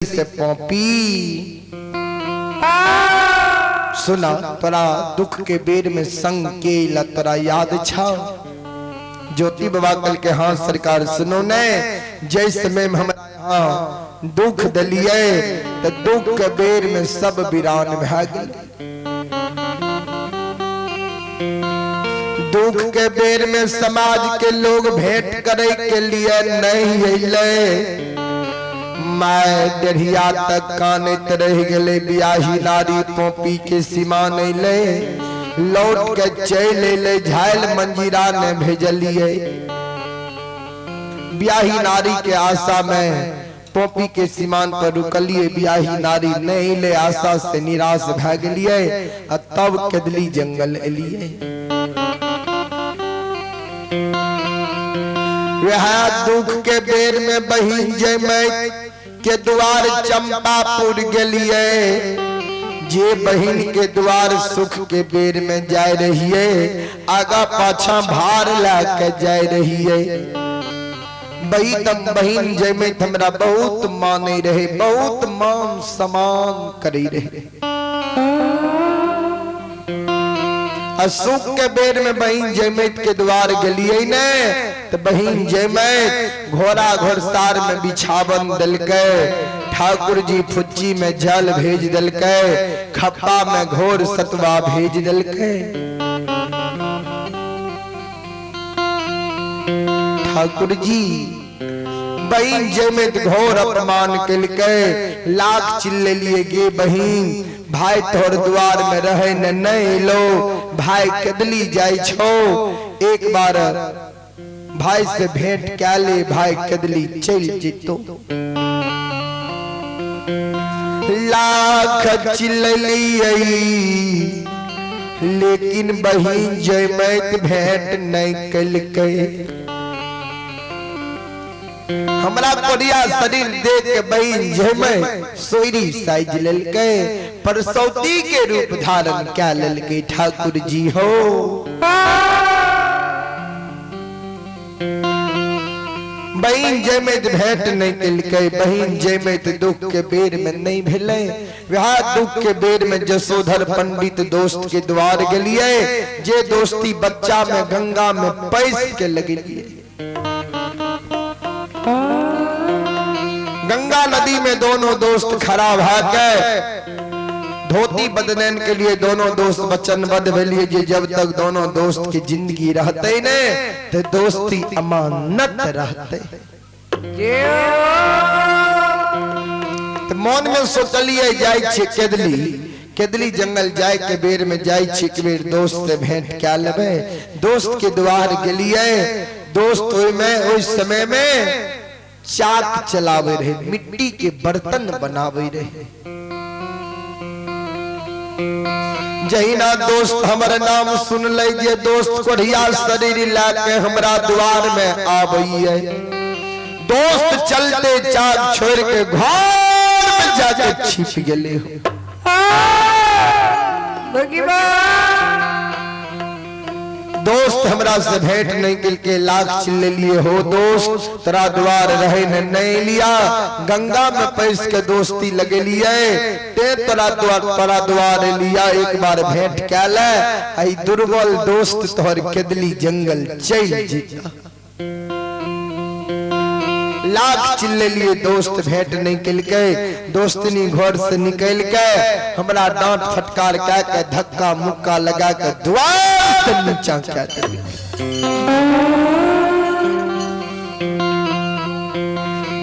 से पौपी सुना तोरा दुख के बेर में संग के ला तोरा याद छा। ज्योति बाबा कल के हाँ सरकार सुनो ने जैसे समय हमारा यहाँ दुख दलिए तो दुख के बेर में सब वीरान भाग दुख के बेर में समाज के लोग भेंट करे के लिए नहीं अइले। मैं डेढ़िया तक कानत रह गले बियाही नारी पोपी के सीमा नहीं ले लौट के चल ले झायल मंजीरा ने भेजलिए। बियाही नारी के आशा में पोपी के सीमान पर रुकलिए बियाही नारी नहीं ले आशा से निराश भ गलिए। तब केदली जंगल एलिए। वह दुख के बेर में बहिन जय के द्वार चंपापुर गलिए। जे बहिन के द्वार सुख के बेर में जाय रहिए आगा पाछा भार लाके जाय रहिए। बहिन जय में हमरा बहुत माने रहे बहुत मान सम्मान करे रहे। सुख के बेर में बहिन जयमैत के द्वार गलिए ने तो बहिन जयमैत घोड़ा घोड़सार में बिछावन दलके ठाकुर जी फुच्ची में जल भेज दलके खप्पा में घोर सतवा भेज दलके। ठाकुर जी बहिन जयमैत घोर अपमान कलके लाख चिल्ले लिए गे बहिन भाई तोहर द्वार में रहे न नहीं लो भाई केदली जाय छो एक बार भाई से भेंट क्या ले भाई केदली चल जितो। लाख चिल्लिए लेकिन बहिन जयमैत भेंट नहीं कलके। हमरा कोरिया शरीर देख के बहिन जयमैत सोयरी साइज ललके परसौती के रूप धारण क्या ललके। ठाकुर जी हो बहिन जयमैत भेंट नहीं कलके। बहिन जयमैत दुख के बेर में नहीं भेले। वह दुख के बेर में जसोधर पंडित दोस्त के द्वार गलिए। जे दोस्ती बच्चा में गंगा में पैस के लगलिए। गंगा नदी में दोनों दोस्त खड़ा भागे धोती बदलन के लिए दोनों दोस्त वचनबद्ध भेलिए जे जब तक दोनों दोस्त की जिंदगी रहते ने तो दोस्ती अमानत रहते। तो मन में सोचलिए जाय छे केदली जंगल जाय के बेर में जाय छे के बेर दोस्त से भेंट क्या लेबे। दोस्त के द्वार गेलिए। दोस्त ओय में उस समय में चाक चलावे रहे मिट्टी के बर्तन बनावे रहे। जहिना दोस्त हमारे नाम सुन ले जे दोस्त कोढ़िया शरीर लाके हमरा द्वार में आबइए। दोस्त चलते चाक छोड़ के घर में जाके छिप गेले हो। दोस्त हमरा से भेंट नहीं कल के लाख चिल्ले लिए हो दोस्त तोरा द्वार रहे न नहीं लिया। गंगा में पैस के दोस्ती लगे लिए ते तोरा द्वार लिया। एक बार भेंट क्या ले आई दुर्बल दोस्त तोहर केदली जंगल चल जीता। लाख चिल्ले लिए दोस्त भेंट नहीं कल के। दोस्तनी घर से निकल के हमरा डांट फटकार क्या के धक्का मुक्का लगा के द्वार से नीचा क्या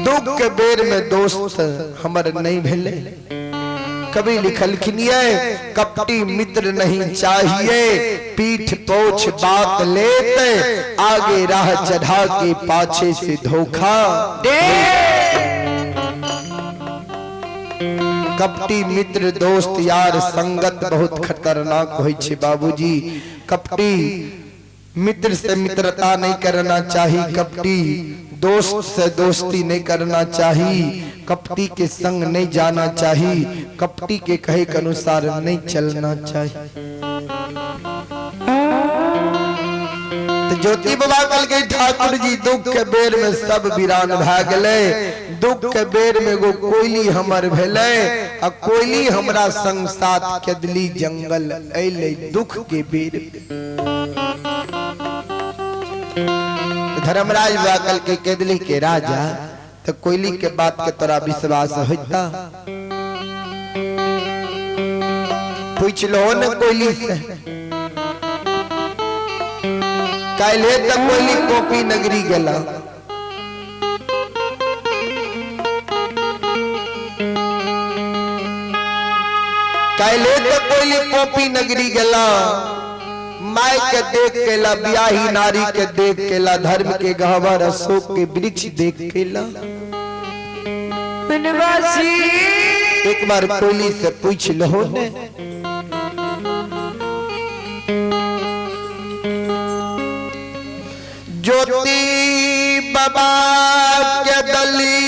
दुख के बेर में दोस्त हमर नहीं भेले। कभी लिखलखिन कपटी मित्र नहीं चाहिए पीठ पोछ बात लेते आगे राह चढ़ा के पाछे से धोखा दे। कपटी मित्र दोस्त यार संगत बहुत खतरनाक होई छे बाबूजी। कपटी मित्र से मित्रता नहीं करना चाहिए। कपटी दोस्त से दोस्ती नहीं करना चाहिए। कपटी के संग नहीं जाना चाहिए। कपटी के कहे के अनुसार नहीं चलना चाहिए। तो ज्योति बाबा कल के ठाकुर जी दुख के बेर में सब वीरान भागले। दुख के बेर में गो कोयली हमर भेले आ कोयली हमरा संग साथ केदली जंगल अइले दुख के बेर। धर्मराज वाकल के केदली के राजा तो कोयली के बात के तोरा विश्वास होता? पूछ लो न कोयली से। काले तक कोयली पोपी नगरी गला काले तक कोयली पोपी नगरी गला माय के देख के ला ब्याही नारी के देख के ला धर्म के गहवर अशोक के वृक्ष देख के ला। एक बार कोयली से पूछ लो ने ज्योति बाबा के दली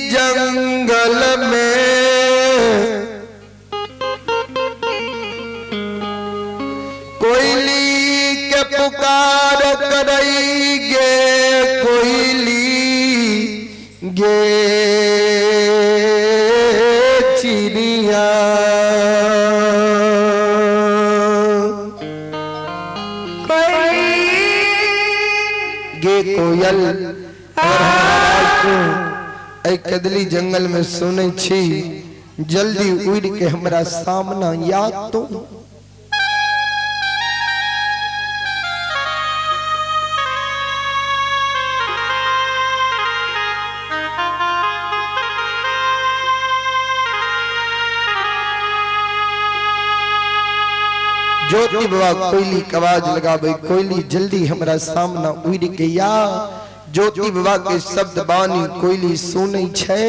जंगल में कोयली के पुकार करई गे कोयली गे चिड़िया गे कोयल कदली जंगल में सुने छी जल्दी उड़ के हमरा सामना याद तो ज्योति बाबा कोयली के आवाज लगावे कोयली जल्दी हमरा सामना उड़ के या। ज्योति बाबा के शब्द बानी कोयली सुनै छै।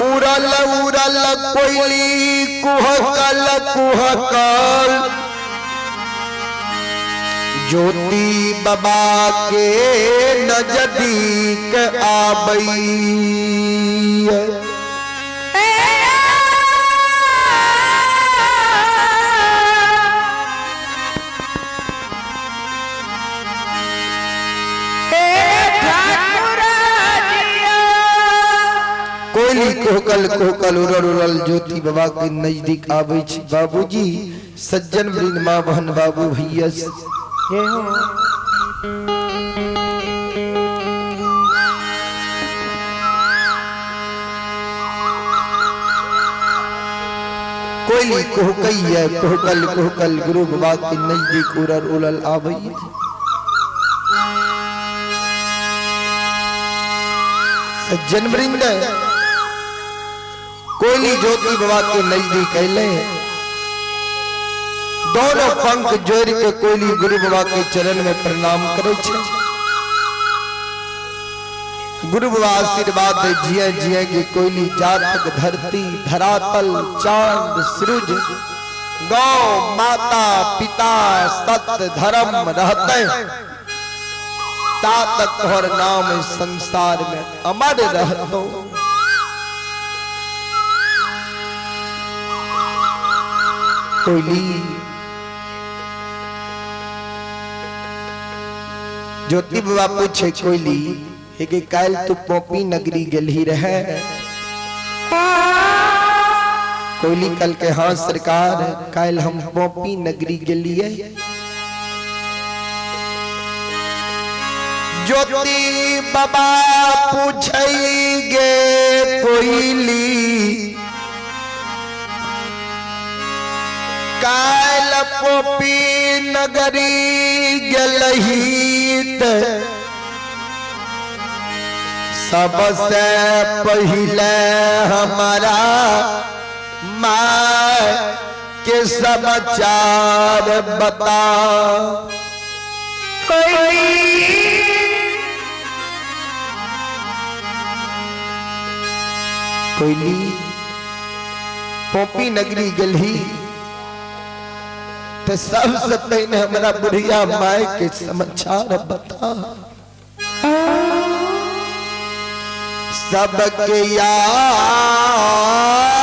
उड़ल उड़ल कोयली कुहकल कुहकल ज्योति बाबा के नजदीक आबई। कोयली कोहकल कोहकल उड़ल उड़ल ज्योति बाबा के नजदीक आवे छी। बाबूजी सज्जन वृंद मां बहन बाबू भैया कोयली कोहकैया कोहकल कोहकल गुरु बाबा के नजदीक उड़ल उड़ल आवे। सज्जन वृंद कोयली ज्योति बाबा के नजदीक अले दोनों पंख जोड़ के कोयली गुरु बाबा के चरण में प्रणाम करे छे। गुरु बाबा आशीर्वाद दे जिये जिये की कोयली जातक धरती धरातल चांद सूरज गौ माता पिता सत्य धर्म रहते ता तक तोहर नाम संसार में अमर रहतो। कोयली ज्योति बाबा पूछे कोयली हे कि काल तू पोपी नगरी गेलही रहे? कोयली कल के हाँ सरकार काल हम पोपी नगरी गेलिए। ज्योति बाबा पूछे गे कोयली काल पोपी नगरी गेलही सबसे पहले हमारा माँ के समाचार बता। कोयली पोपी नगरी गेलही तो सबसे पहले हमारा बुढ़िया माय के समाचार बता। सबके यार